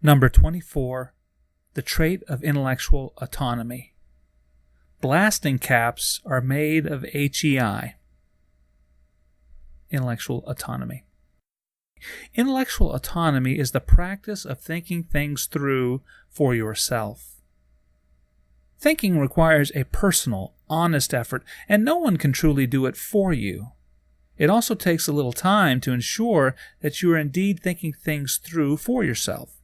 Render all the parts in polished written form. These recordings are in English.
Number 24, the trait of intellectual autonomy. Blasting caps are made of HEI. Intellectual autonomy. Intellectual autonomy is the practice of thinking things through for yourself. Thinking requires a personal, honest effort, and no one can truly do it for you. It also takes a little time to ensure that you are indeed thinking things through for yourself.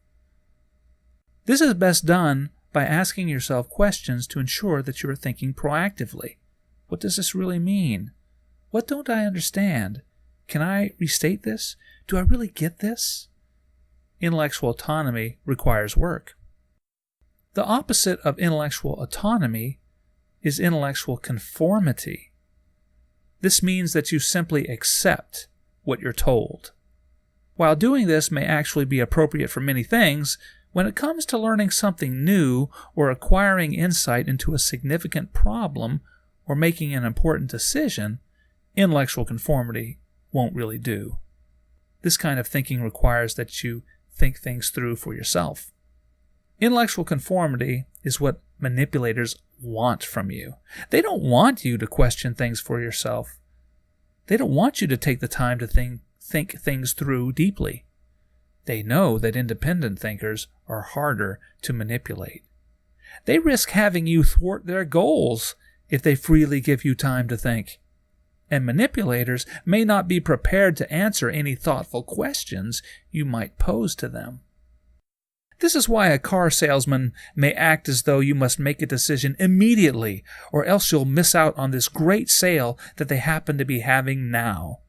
This is best done by asking yourself questions to ensure that you are thinking proactively. What does this really mean? What don't I understand? Can I restate this? Do I really get this? Intellectual autonomy requires work. The opposite of intellectual autonomy is intellectual conformity. This means that you simply accept what you're told. While doing this may actually be appropriate for many things, when it comes to learning something new or acquiring insight into a significant problem or making an important decision, intellectual conformity won't really do. This kind of thinking requires that you think things through for yourself. Intellectual conformity is what manipulators want from you. They don't want you to question things for yourself. They don't want you to take the time to think things through deeply. They know that independent thinkers are harder to manipulate. They risk having you thwart their goals if they freely give you time to think. And manipulators may not be prepared to answer any thoughtful questions you might pose to them. This is why a car salesman may act as though you must make a decision immediately, or else you'll miss out on this great sale that they happen to be having now.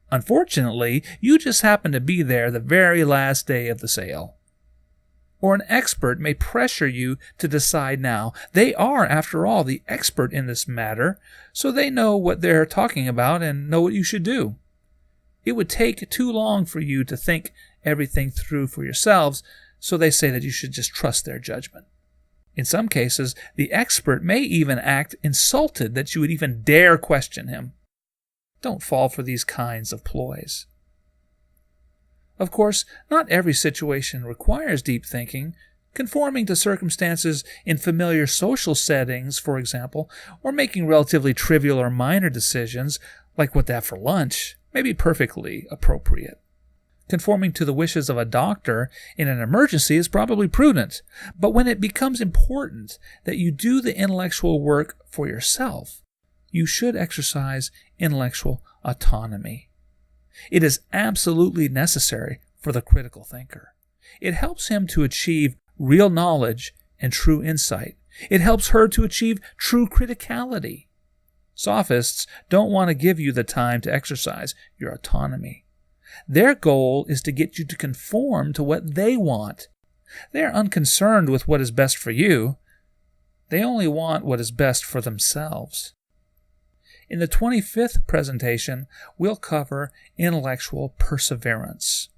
Unfortunately, you just happen to be there the very last day of the sale. Or an expert may pressure you to decide now. They are, after all, the expert in this matter, so they know what they're talking about and know what you should do. It would take too long for you to think everything through for yourselves, so they say that you should just trust their judgment. In some cases, the expert may even act insulted that you would even dare question him. Don't fall for these kinds of ploys. Of course, not every situation requires deep thinking. Conforming to circumstances in familiar social settings, for example, or making relatively trivial or minor decisions, like what to have for lunch, may be perfectly appropriate. Conforming to the wishes of a doctor in an emergency is probably prudent, but when it becomes important that you do the intellectual work for yourself, you should exercise intellectual autonomy. It is absolutely necessary for the critical thinker. It helps him to achieve real knowledge and true insight. It helps her to achieve true criticality. Sophists don't want to give you the time to exercise your autonomy. Their goal is to get you to conform to what they want. They are unconcerned with what is best for you. They only want what is best for themselves. In the 25th presentation, we'll cover intellectual perseverance.